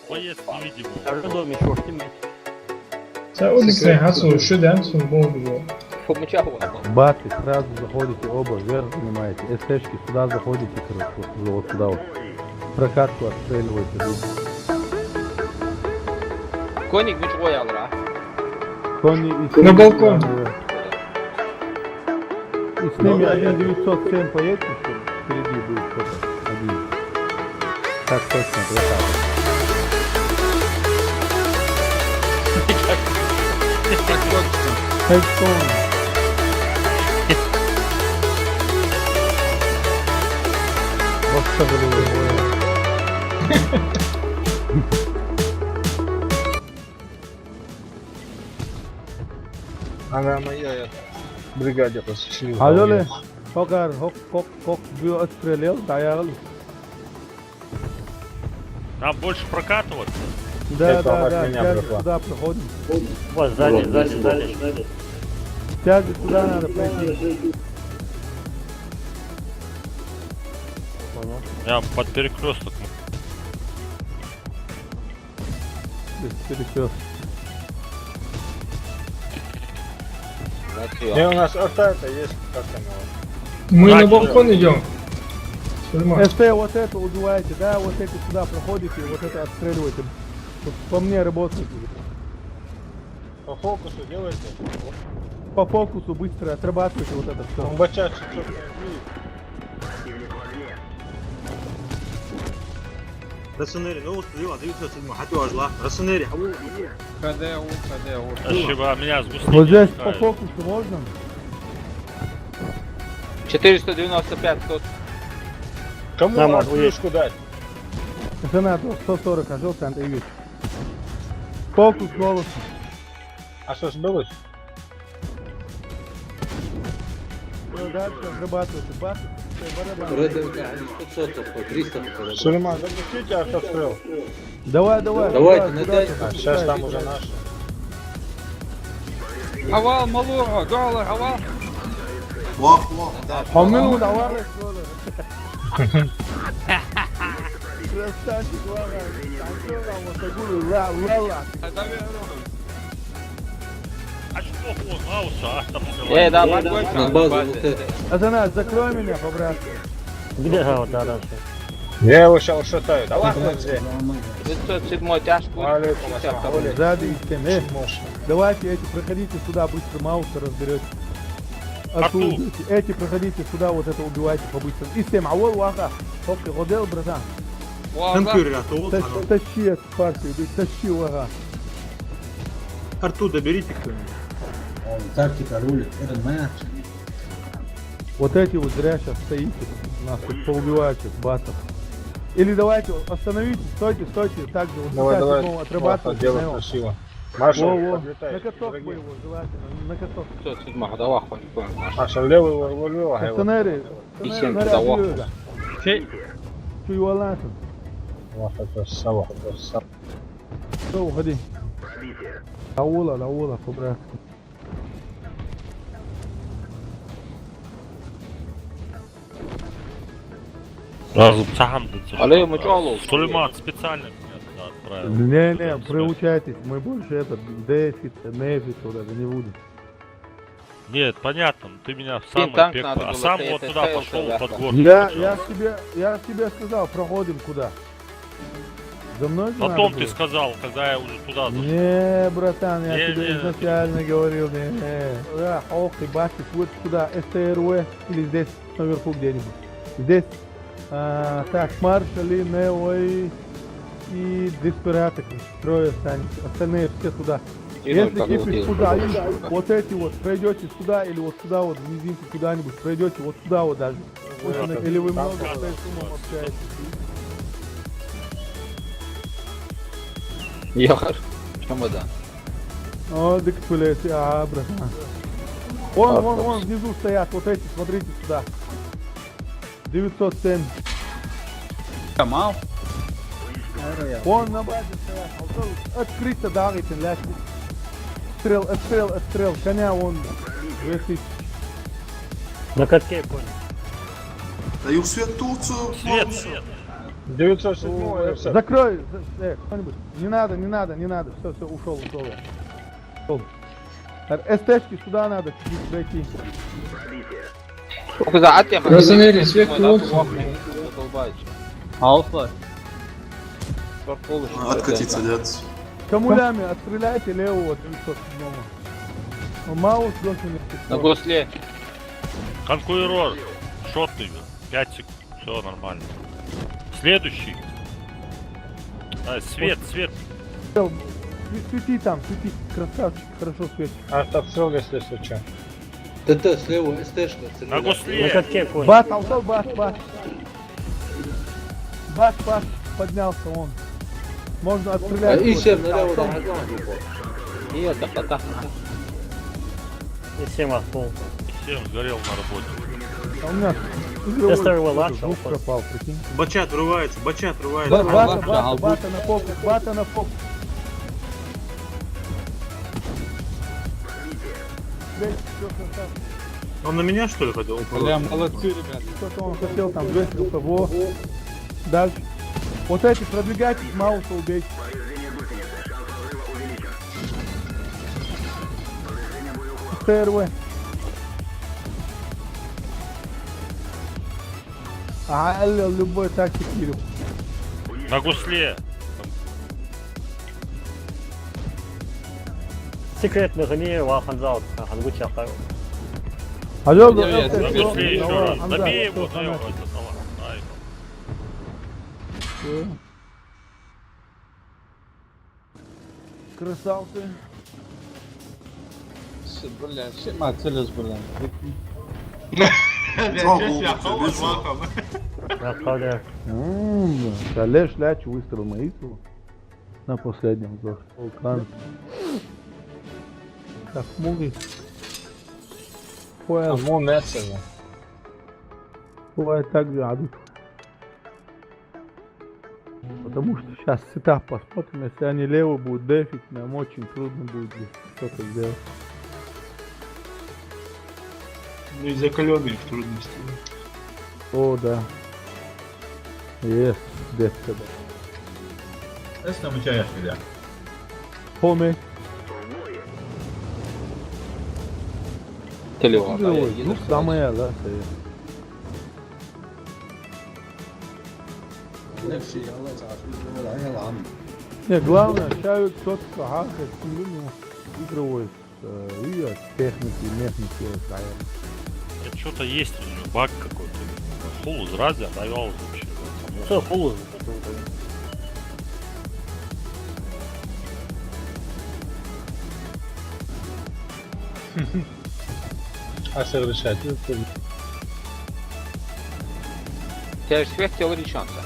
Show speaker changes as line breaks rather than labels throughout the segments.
Боец невидимый.
Ожидал мешок снимать.
Це одне гасу, що демсу мовлю.
Помычал.
Баты, сразу заходите оба вверх, занимаете. СТшки сюда заходите, короче, вот сюда вот. Прокатку отстреливаете.
Коник меч роял, ра.
Тони и
На балкон.
И с ними 1907 поедете, что ли? Впереди будет кто-то один. Так точно, красава. Хэдстон. Вот что было.
Она моя бригаде посчастливила.
Алло, Хокар, Хок, бью отстрелил, даял.
Там больше прокатываться.
Да,
Это от меня
тяги
прошла.
сюда проходим.
Вот, сзади.
Тяги сюда надо пройти.
Я под перекресток.
Перекрёст.
И у нас это есть, как оно.
Ми на балкон идем. Сульма.
СТ вот это убиваете, да, вот эти сюда проходите, вот это отстреливаете. Вот по мне работает.
По фокусу делайте.
По фокусу быстро отрабатывайте вот это все.
Бачат, что не видит.
رسنيري لو طلعوا ضيوف تسمع حتى واجلا رسنيري حبوب
Спасибо, меня сгустили.
Вот здесь по фокусу можно?
495 тут.
Кому
Нормально,
отпуску дать?
Жена 140, а желтый антиюз. Фокус голосом.
А что сбылось?
Дальше отрабатывайте. Баты, барабаны.
Сулейман, запустите автострел.
Давай.
Давайте, не дайте.
А сейчас там уже наш.
Авал, малого, гала, авал.
Хамил, давай. Красавчик, ладно.
А что он, Ауса, там все.
Да,
На базу вот это.
Атанас, закрой меня, по-братски.
Где же вот дальше?
Я его сейчас шатаю. Давай, хлопцы.
907 тяжко.
Алейкум ассалам.
Сзади и с тем. Давайте эти, проходите сюда, быстро Мауса разберете.
Арту.
Эти проходите сюда, вот это убивайте по-быстрому. И с тем, авол, ваха. Хопки, годел, братан.
تنكر يا طول
Тащи эту партию, тащи, вага.
арту доберите кто-нибудь.
Тактика рулит. Это моя.
Вот эти вот зря сейчас стоите, нас тут поубивают сейчас, батов. Или давайте, остановитесь, стойте, так же, вот
Давай,
сюда,
давай.
седьмого,
Вот,
отрабатывайте.
дело
Наил.
красиво. Маша,
Во.
подлетай.
На каток
Дорогие.
боевой, желательно, на каток.
507, давай, хватит.
Маша, левый рулю, а я вот.
Останови,
И семь туда, вах.
Чую алатом.
Вах, это сова.
Все, уходи. Лаула, по-братски.
Сам
Алло, мочалов.
Сулейман специально меня туда отправил.
Не, приучайтесь, мы больше этот, дефиться, нефиться вот это не будем.
Нет, понятно, ты меня в
Им
самое
танк
пекло,
надо
а
было,
сам
ты
вот
это
туда
ставил,
пошел
что
под
да.
горку.
Я тебе сказал, проходим куда. За мной же
Потом
надо
ты
было?
сказал, когда я уже туда зашел.
Не, братан, я
Не,
тебе
не.
изначально говорил, не. Да, ох, ты бачишь, вот куда, СТРУ или здесь, наверху где-нибудь. Здесь, так, маршали, Нео и Деспираток, трое останется, остальные все туда. Если кипиш туда, и вот эти вот, пройдете сюда или вот сюда вот, в низинку куда-нибудь, пройдете вот сюда вот даже. Или вы много с умом общаетесь.
Яхар. Чемодан.
О, дык пылеты, братан. Вон, внизу стоят, вот эти, смотрите сюда. 907.
Камал.
Вон на базе стоят. Открыто давайте, ляжьте. Отстрел, коня вон. 2000.
На катке понял.
Даю свет Турцию.
Свет, свет.
907 все.
Закрой, кто-нибудь. Не надо. Все, ушел я. Ушел. СТшки сюда надо чуть-чуть пройти.
Kıza at yapın.
Rasaneri, свет Турцию.
Alfa.
Откатиться, дед.
Камулями отстреляйте левого 907-го. Маус должен
На
идти.
госле.
Конкурор. Шотный. 5 секунд. Все нормально. Следующий. Свет.
Свети там, красавчик, хорошо светит.
Автострел, если случайно.
ТТ слева, СТшка.
На
На
госле.
катке понял.
Бат, аутов, бат. Бат, поднялся он. Можно отстрелять.
Ищем налево, там
İyi tak.
И 7 отпол.
Всем сгорел на работе.
А у меня
Я ставил лак,
звук пропал, прикинь.
Бачат рывается.
Бата на фокус. Все красавчик.
Он на меня, что ли, хотел?
Молодцы, ребят.
Что-то он хотел там выстрелился. Во. Дальше. Вот эти продвигайтесь, Мауса убейте. ТРВ. Любой тактик Кирилл.
На гусле.
Секретный гни Ваханзаут. Хангучи Ахтару.
Алло,
На гусле еще раз. Добей его, дай его. Ай.
Красавцы.
Brilliant. Shit, my tiller's brilliant.
Отходя.
Шале, шляч, выстрел Маису. На последнем вздохе. Вулкан. Как муги.
Аму Нецева.
Бывает так же, адут. Потому что сейчас сетап посмотрим, если они лево будут дефить, нам очень трудно будет здесь что-то сделать.
Ну и закаленные в трудности.
О, да. Есть, детка, да.
Esta mucha ya.
Хоме.
Telefon.
Ну, самое, да, стоит.
نفسي الله يسعدك ولا عين العم.
Не, главное, чают четко, ага, игровой, и техники, мехники,
Это что-то есть у него, баг какой-то. Фул зразы, отдавал вообще.
Все, фулу.
Асер решать.
Ter svet yolu şansa.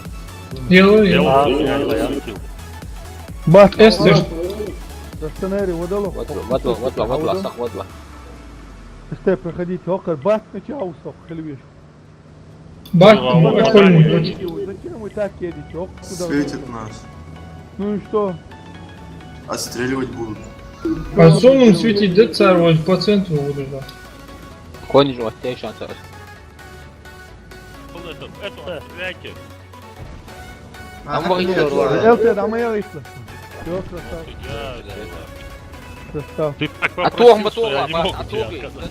Делаю.
Я
Бат, Эстер.
Растанери, водолов.
Vatla, sak vatla.
Сте, проходите, окор, бат на чаусов, хельвиш.
Бат, отходим.
Зачем вы так едете, ок, куда вы?
Светит нас.
Ну и что?
Отстреливать будут.
По зонам светить, да, царь, вот по центру буду, да.
Konnicu attıya şansa.
Это, стреляйте.
Ama gidiyorlar.
ЛТ, да моя вышла. Все, красавчик. Красавчик.
Ты так
А
попросил,
то,
что я не мог
а
тебе
то,
отказать.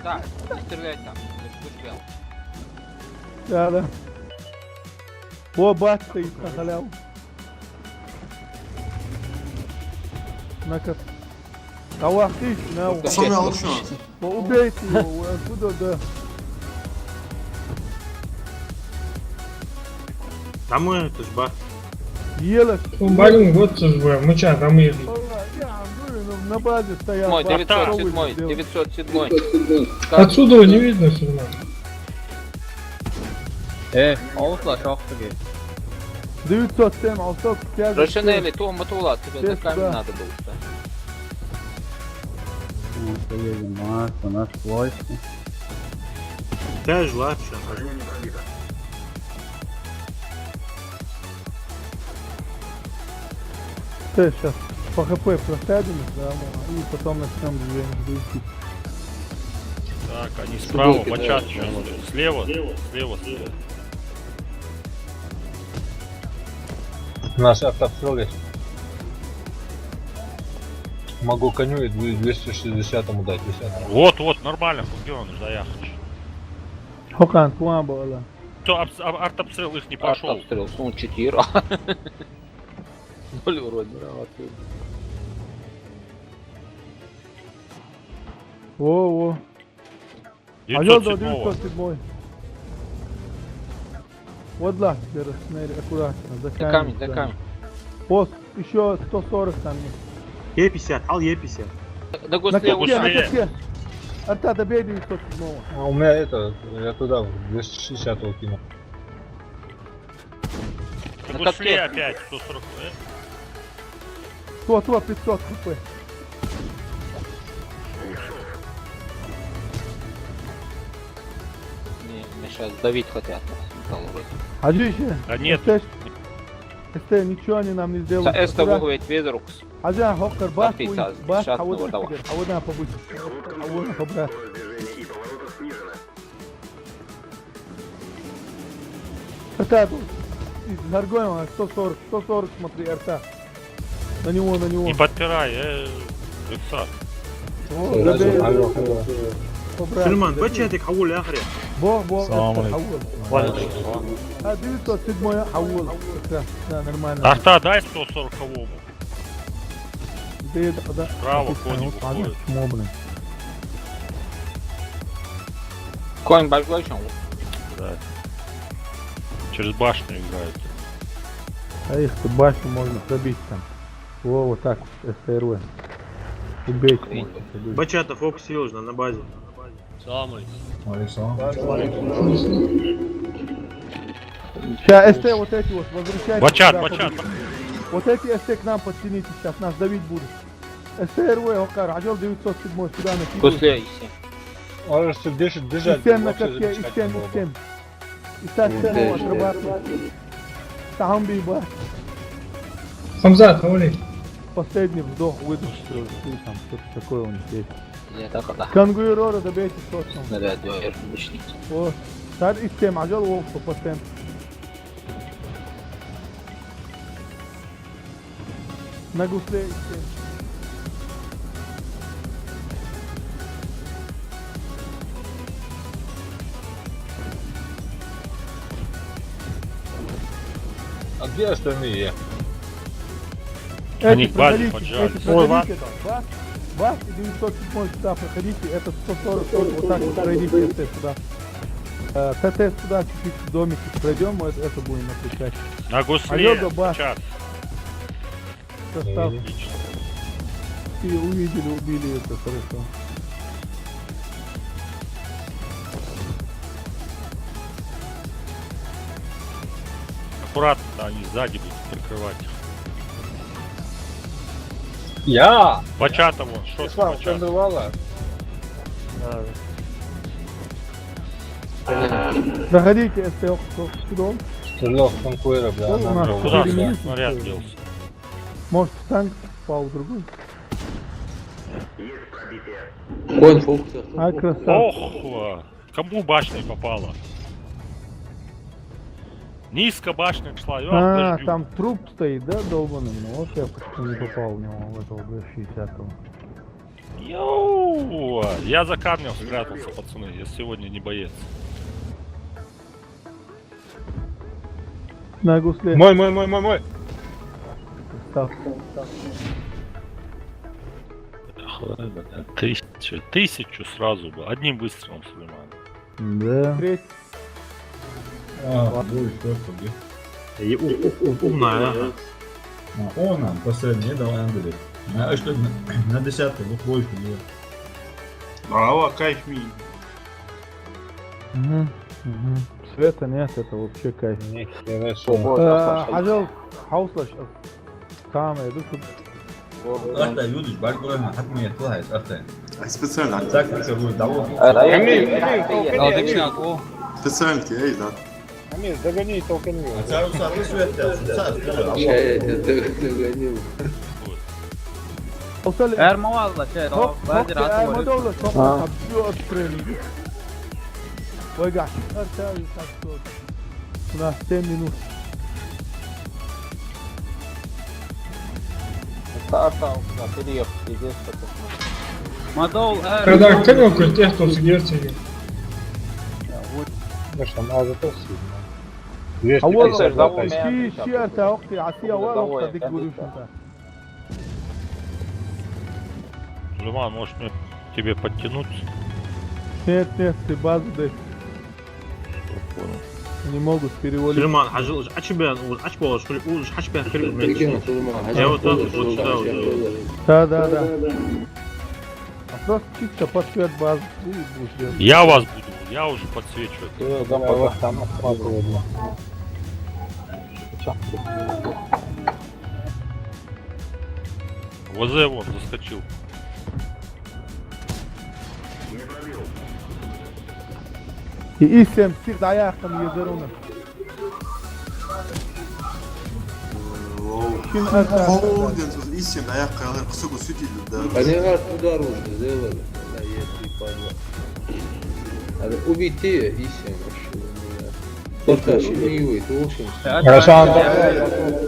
да, стрелять там.
Да. О, бат стоит на халяву. На-ка. Аллах, ты, на,
Самый лучший.
убейте его, откуда, да.
Там это ж бат.
Ела.
Балюн, вот же ж, мыча, там и...
На базе стоят.
Мой,
бат,
907, 907.
Отсюда не видно все равно.
Avutla şahtı ki.
907, Алток, тяжесть.
Рашинели, то мотула, тебе
Без
такая
сюда.
надо было.
Поедем на наш войско.
Та ж лапша.
Сейчас. По ХП просадимся, да, и потом начнем движение.
Так, они справа,
Футболки,
бачат
да,
сейчас.
да.
Слева.
Наш автообстрелец. Могу коню и 260-му дать, 10-му.
Вот, нормально, где он заехать.
Хокан, куан была.
То артобстрел их не пошел.
Обстрел, сунул 4. Боль вроде.
Во. Алло, до
907.
907. Вот ла, теперь смотри, аккуратно, за
За камень, за камень.
Пост, еще 140 там есть.
Е50, ал Е50.
На
На
гусле
катке,
гусле.
на
уже.
катке. Арта, добей 907.
А у меня это, я туда 260-го кинул.
Ты
На
гусле
катке.
опять 140.
500 хп.
Не, сейчас давить хотят.
А что еще?
Да нет.
СТ, ничего они нам не сделают.
За эста выгуять Везерукс.
Ажа, Хоккер, бах,
Запись,
бах,
сейчас
а вот
давай.
на побыть. А вот на побрать. Арта, Наргоева, 140, смотри, Арта. На него.
Не подпирай, Иксар.
О,
Алло,
добей,
алло.
побрать.
سلمان بچه حول اخر
Бог,
Салам
это
алейкум.
حول. А 907 حول. Да, нормально.
Арта, дай 140-му.
Да.
Право, кони выходят.
Почему, блин?
Конь большой, чем?
Да. Через башню играют.
А их тут башню можно пробить там. Во, вот так, СТРВ. Убейте, можно пробить.
بچه فوكس южно на базе.
Сейчас СТ вот эти вот, возвращайтесь.
Бачат,
сюда,
бачат.
побыть. Вот эти СТ к нам подтяните, сейчас нас давить будут. СТРВ, Хоккар, Ажел 907, сюда накидывай.
Гусле и все.
Можешь тут бежать.
И 7 на
вообще
катке, и
замечательно
7,
было
и
бы.
7. И так 7 отрабатывать. Там биба.
Хамзат, хавали.
Последний вдох, выдох, что там, что-то такое у них есть.
Я так да.
Кангуирора добейте точно.
Снаряд дёр, лишний.
О, صار استم عجل وقف بسم نقص لي استم
А где остальные?
Они
Эти
к базе
проходите,
поджали.
эти
Ой,
проходите, да. Вас и 907 сюда проходите, это 140, вот так вот пройдите ТТ сюда. ТТ сюда чуть-чуть в домике пройдем, мы это будем отвлекать.
На гусле.
Алло, бах.
Бачат.
Состав.
Отлично.
И увидели, убили это, хорошо.
Аккуратно, да, они сзади будут прикрывать.
Я!
Бачата вон, что с
Слава,
бачата?
стендовала.
Проходите, СТ, сюда.
Стрелок конкуера, бля,
О, у нас
нам
Куда
Четыре минуты
снаряд
стоит.
делся?
Может в танк попал в другой.
Конь фокус.
А, красавчик.
Ох, кому башня попала? Низко башня шла,
А,
дождю.
там труп стоит, да, долбаный? Ну вот я почти не попал в него, в этого Г-60.
Йоу! Я за камнем спрятался, пацаны, я сегодня не боец.
На гусле.
Мой.
Став.
Тысячу сразу бы, одним выстрелом, Сулейман.
Да. Треть.
Умная, да.
Он нам последний, давай Андрей. А что, на 10-й, вот двойку делать.
Браво, кайф ми.
Угу. Света нет, это вообще кайф.
Хорошо.
Ажал, хауслаш. Камера, иду тут.
Ахта, юдиш, баргурана, хатми ятлахайс, ахта.
Специально.
Тактика будет довольно.
Специально, ей, да.
Амир, догони и толкани его.
Цару сату света, цару
Я тебя догонил.
اوصل
ارمى والله شيء
هوك
بادر
ما
عطول
دولة
آه.
هوك شو أكترين وقع أرتاي تاكسود هنا 10 minut
Старта на период пиздец
ما دول
Когда конек тех, кто сидит,
Знаешь, там надо то сильно. 200
أول
Arkadaşlar, davul
شي أرتا وقتي عسيا ولا وقت ديك قولوش أنت
Сулейман, может мне тебе подтянуться?
Нет, ты базу дай не могут перевалить
Сулейман, حاجة أشبه أشبه شو يقول أشبه فريق من
Прикинь, Сулейман,
Я вот так
$10
вот сюда вот.
Да. А просто чисто подсвет базу и будешь делать.
Я вас буду, я уже подсвечиваю.
Давай вот там осматриваем.
ВЗ вон заскочил.
И всем всех даяхтам ядерона. Шин أرتا
Холденс истин аяқ қайғыр қысы көрсетеді да.
Они раз туда оружие сделали. Да, есть падла. А убить ее и всем вообще. Только ошибливый, это очень.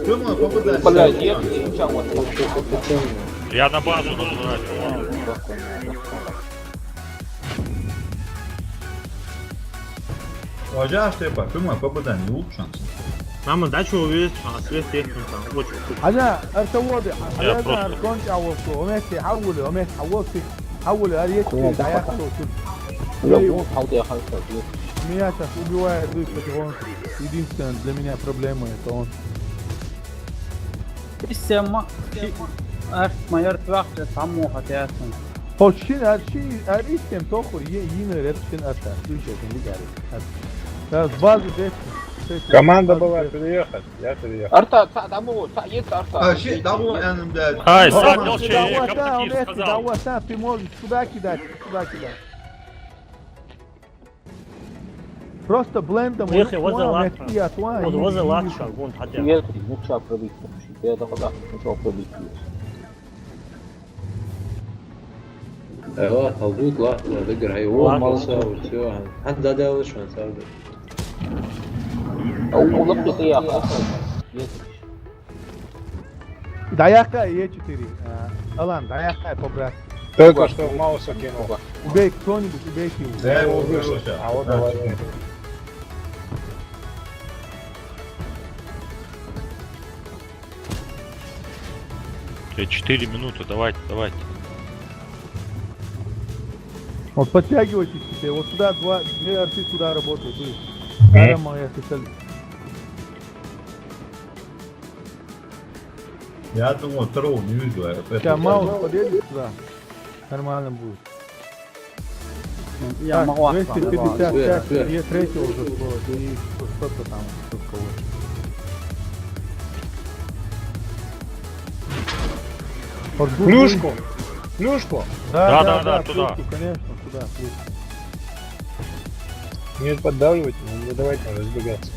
Думаю, попадать.
Блядь, ехать сейчас вот
Я на базу нажимаю.
Уважаешь, что я думаю, попадание лучше.
Мама, дачу увидеть, а свет техника очень круто.
أنا أرتا واضح
يا
أنا
بروف.
أركونت عوضته وماشي حولي وماشي حولتي حولي أريت دايحتو
Ну, халды халка.
Меня сейчас убивает выскочить, он единственная для меня проблема это он.
السما ارت ما يرت وقت تعمو حتياتن
Hoşçin her istem tokur yine repsin atar. Düşesin bir gari. Biraz bazı
Команда была переехать, я переехал.
Арта, даму, есть арта.
А, щит, давай, я не блядь.
Ай,
Tamam,
садил
şu
человек,
davata,
командир
Messi,
сказал.
davata, Timur, сюда кидать. Просто блендом
Если возле латра.
Messi отва.
Вот возле латша, вон хотя.
Нет, ну что пробить? Я дохода, ну что пробить?
لا هبوط لا بقرا هو ما صار شو حد هذا وش صار
أو لقطة يا أخي.
Даяка Е4. Алан, даяка побрат.
Только что Мауса кинул.
Убей кто-нибудь, убейте его.
Я его убил сейчас.
А вот давай.
Окей, 4 минуты, давайте.
Вот подтягивайтесь теперь. Вот сюда две арты сюда работают. Ара моя специалист.
Я думал, второго не вижу.
Сейчас маус подъедет сюда. Нормально будет.
يا ما
Так,
واحد
255,
Сверх.
и третьего уже было, и что-то там, что кого.
Плюшку! Плюшку!
Да,
плюшку,
туда.
конечно, туда, плюшку.
Не поддавливать, не давайте разбегаться.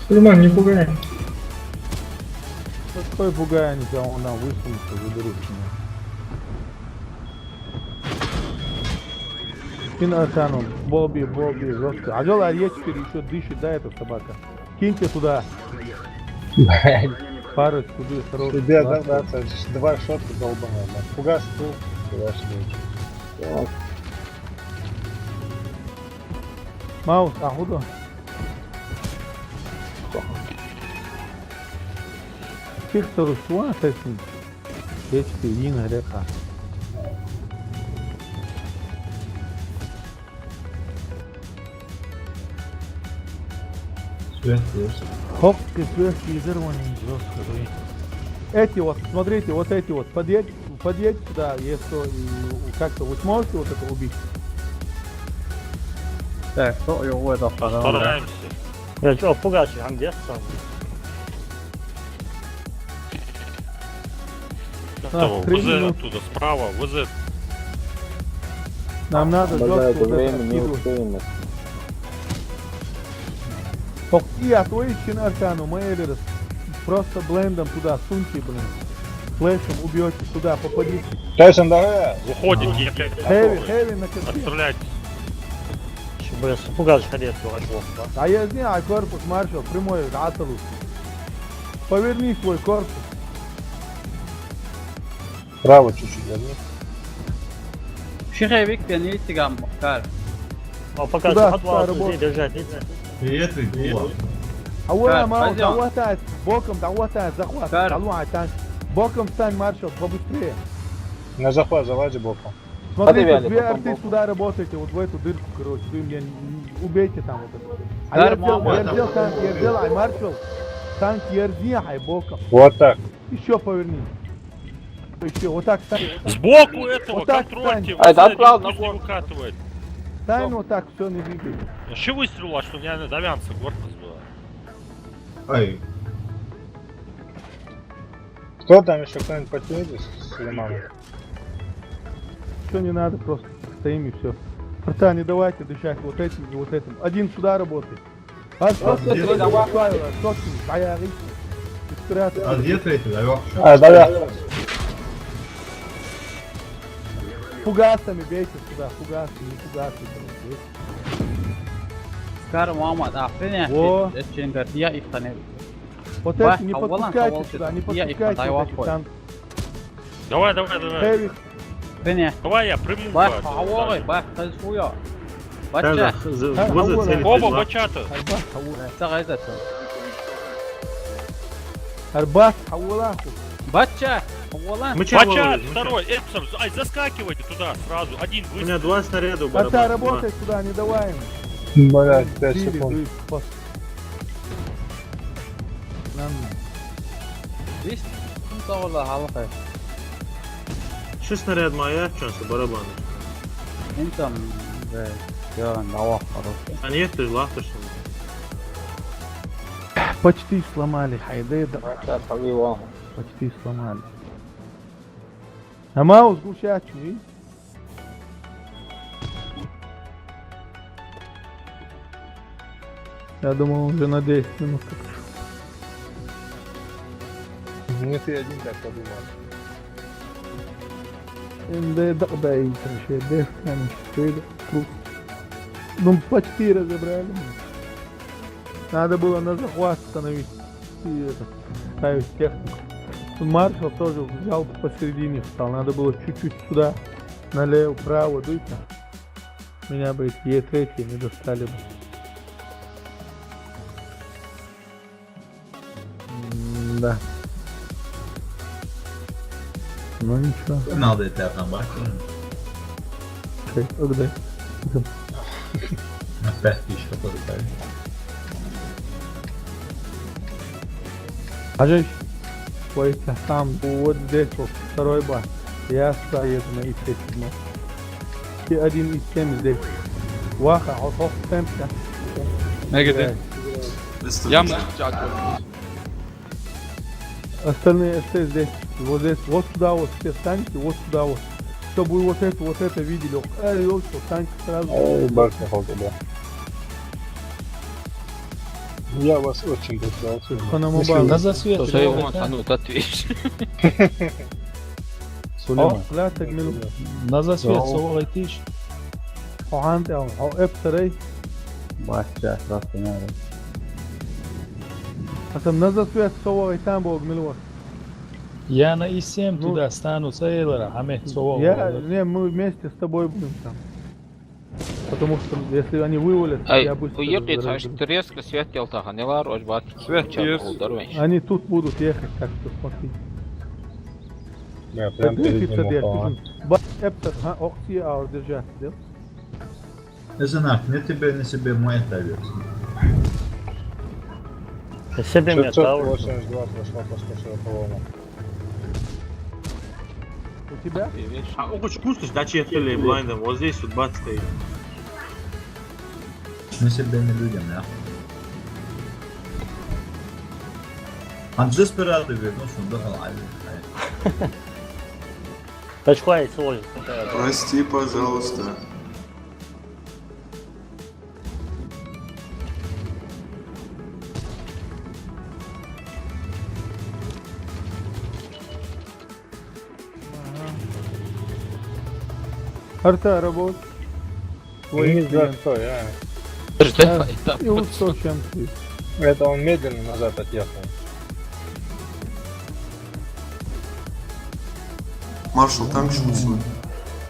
Сулейман, не пугай.
Какой бугай, нельзя, он нам высунется, заберут меня. Кинь Арсану, Бобби, жестко. Ажал Е4 еще дышит, да, эта собака. Киньте туда. Парочку, туды, хороший.
Тебе даться, два шотка долбаная. Фугас, ту, туда сюда.
Маус, ахуда. Фиксору шуа, тесни. H4, Йина, река. Хоп, кислёвский изорванный жестко. Эти вот, смотрите, вот эти вот, подъедь сюда, если как-то вы сможете вот это убить.
Так, кто его это сказал?
Стараемся.
Я что, Пугачи, а где сам?
Того,
три
ВЗ
минуты.
оттуда, справа, ВЗ.
Нам надо
Бля,
жестко
это
вот это
время не
откидывать.
успеем.
И отвоить Аркану, Мэйлерс. просто блендом туда суньте, блин. Флешем убьете туда, попадите.
Тайсон, давай!
Выходит, ехать.
Хэви на кирпич.
Отстреляйтесь.
Чтобы пугач ходил в очков, да?
А я знаю, корпус маршал, прямой, аталу. Поверни свой корпус.
Право чуть-чуть верни.
Шихевик, пьяните гам, кар.
А пока
Куда
что отвал
работает?
здесь держать, видите?
Приветствую, Гула.
أولا ما
пойдем.
تعوتت بوكم تعوتت زخوات
Кар.
طلعوا على التانك بوكم стань маршал побыстрее.
На захват заводи боком.
Смотрите,
Подавили,
две
потом
арты
боком.
сюда работаете, вот в эту дырку, короче, вы меня убейте там вот это. А
Кар,
я
мама.
взял танк, я взял, ай маршал, танк ерзи, ай боком.
Вот так.
Еще поверни. Еще, вот так стань.
Сбоку этого
Вот так
контрольте.
А, это
сзади
отправил
пусть
на
не
борт.
выкатывает.
Стань вот так, все, не двигай.
Ще выстрелила, что я не давянца корпус была.
Ай,
Кто там еще кто-нибудь подтвердит с Лиманом?
Все не надо, просто стоим и все. Братан, не давайте дышать вот этим и вот этим. Один сюда работает. А что
где
ты
ты?
давай, сотни, аяри.
а где третий, да?
А, да.
Фугасами бейте сюда, фугасы, не фугасы. короче.
Кар, мама, да, хреня.
Во.
Ченгар, я их танел.
Вот
Бах,
эти не
а вон он,
подпускайте
кого
сюда,
ты-
не
я их
подпускайте
подай
вот эти
отход.
танки.
Давай.
Хэви,
Хреня.
Давай я приму.
Бах,
да,
хавой,
да.
бах, тазфуя. Бача.
Оба бачата.
арбас, хаула.
Сагайзат.
Арбас, хаула.
Бача. Хавала.
Бачат, второй, Эпсом, ай, заскакивайте туда сразу. Один
У меня
выстрел.
2 снаряда
Бата, работай сюда, не давай им.
Блять, 5
Били,
секунд.
дуй, пос. Нам.
Вис. Сагала, халка.
6 снаряд моя, чансы барабаны.
Интам. Да. Я навах, хорошо.
А нет, ты лахта что ли?
Почти сломали, хайдеда.
Сейчас повел.
Почти сломали. А Маус гусячный. Я думал, он уже на 10 минут как
Нет, я один так подумал.
Да, ну почти разобрали. Надо было на захват становить и это, ставить технику. Маршал тоже взял посередине встал. Надо было чуть-чуть сюда, налево, вправо дуйте. Меня бы эти Е3 не достали бы. Да. Ну ничего.
Надо это там бачить.
Окей, когда?
На 5000 подать.
Ажиш, твой сам вот здесь вот второй бар. Я стоит на ИТ-7. И один ИТ-7 здесь. Ваха, хох темпа.
Негде.
Остальные СТ здесь. Вот здесь, вот сюда вот все станьте, вот сюда вот. Чтобы вы вот это видели. Ёлки, станьте сразу.
Эй, бак на холде, да. Я вас очень прошу.
Ханамабал.
На засвет.
О, لا تجملوا.
На засвет, совай тиш.
وعندي او ابتري
Бача, просто не надо.
عشان نزل فيها تصور ايتام بوجملوا.
Я на И7 туда стану Сейлора, Хамед совал.
Не, мы вместе с тобой будем там. Потому что если они вывалят, я быстро разоружу. Они тут будут ехать, так что смотри.
Я прям перед ним упал.
Бак Эптер, Окси, а держать, да?
Знак, не тебе, не себе моя тавится.
Себе мне того.
682 прошла по 140.
У тебя?
А очень пустишь, да, чехали блайндом. Вот здесь вот бат стоит.
Не себе не людям, да? عن desperado видно, что дохал аль.
Тачхуай сложно.
Прости, пожалуйста.
Арта работает.
Вниз за что, я.
И вот 100 чем-то.
Это он медленно назад отъехал.
Маршал, танк шмусил.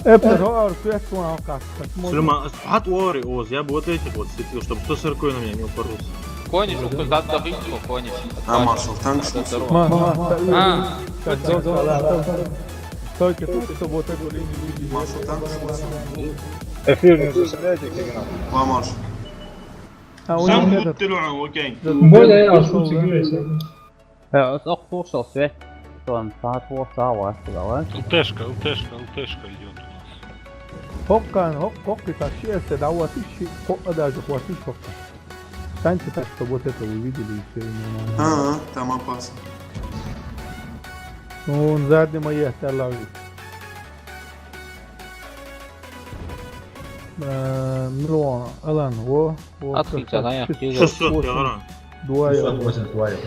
ابدا هو ركبته مع وقعت.
Сулейман, حط وري اوز, я бы вот этих вот светил, чтобы 140 на меня не упоролся.
Кониш, куда-то выехал, кониш.
А, маршал, танк шмусил.
ما только тут, чтобы вот эту линию видели.
Маршал, танк шмусил.
Эфир не заселяйте, Кигнат.
Два маршал.
А у них этот...
Более я أخوص السويت طبعا ساعات وساعة وساعة
ЛТшка идет у нас.
هوكان هوكي تاشي استدعوا تيشي هوكا даже хватит хока. Станьте так, чтобы вот это вы видели и все.
Ага, там опасно.
Ну, он задний мои оставляют. Ну, Алан, во.
Открыть, она я.
600 килограмм.
Двое.
180 варит.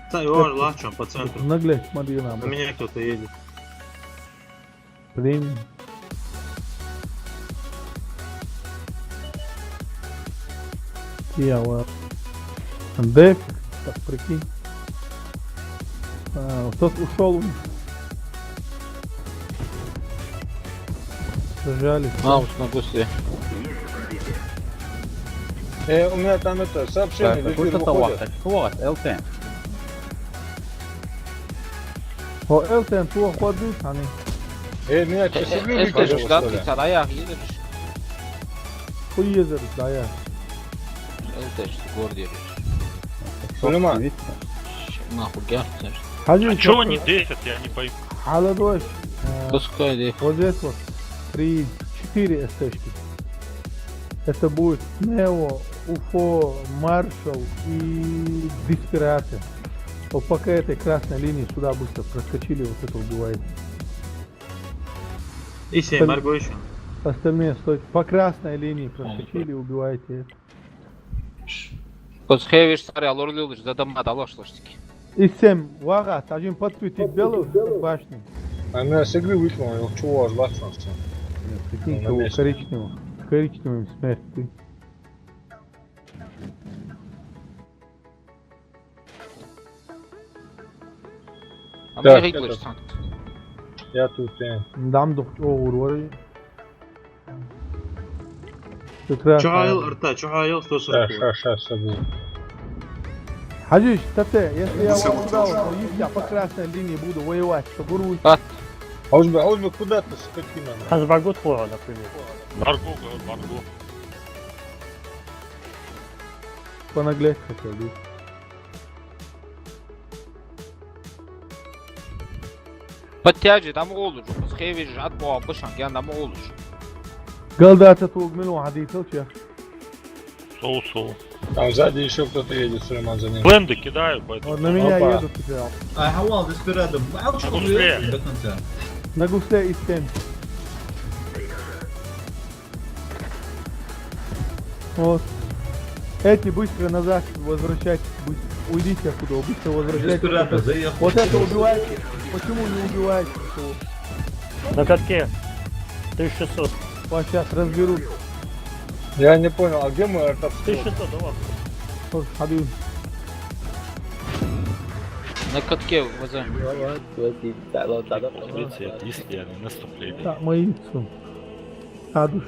Ставь его лачом по центру.
Наглядь, смотри на
На меня кто-то едет.
Время. Я вот. Дэф, так прикинь. Тот ушел. Сжали.
Маус на гусле.
У меня там это сообщение,
какой
эфир
это
выходит.
واحد вот ЛТ
هو التن تو خودی hani.
Меня часовью
Это
выходит,
же
что
да,
ли?
ты сарая едешь.
Хуй yazarız daha ya.
Это же город едешь.
Сулейман,
Нахуй герц.
Hacı
А чё они дефят, я не пойму.
Hala doş.
Пускай деф.
Вот здесь вот 4 СТшки. Это будет Нео, Уфо, Маршал и Диспиратор. Вот пока этой красной линии сюда быстро проскочили, вот это убиваете.
И 7, Марго еще.
Остальные стойте. По красной линии проскочили, убиваете.
Пускай сарая лорлилыш, задам отоложь-лошадки.
И 7. Вага, один подсветить белую башню.
а меня с игры выкинул, я чего аж башнулся.
Прикинь,
на
кого
месте.
коричневым. Коричневым смерть ты.
А
Так,
мне выглядишь
это-
сам.
Я тут,
Dam doğru orayı. Tekrar.
Чухаил, рта, чухаил, 140.
Сейчас будет.
Hacı Tate, если я
Всё,
вам туда
всё.
вот, если я по красной линии буду воевать, то буру.
А уж бы куда ты, скотина?
حسب تخوها например.
Марго, говорю, Марго.
Понаглеть хотел, да?
Подтяжи, там olur. Пускай видишь, от бога бышан, я там olur.
قال ده تتوق من واحد يتوق يا
Соу-соу.
Там сзади еще кто-то едет, Сулейман за ним.
Бленды кидают, поэтому.
Вот на меня
Опа.
едут теперь.
А Хавал, Деспирадо,
А гусле?
до конца.
На гусле и 7. Вот. Эти быстро назад возвращайтесь, быстро. Уйдите оттуда, быстро возвращайтесь.
Деспирадо, заехал.
Вот это убивайте. Почему не убиваете? Что?
На катке 1600.
Вас сейчас разберут.
Я не понял, а где мой артобстрел?
1600, давай.
Вот, Хабиб.
На катке возьми.
Полиция, действия, наступление.
Так, мои. Адуш.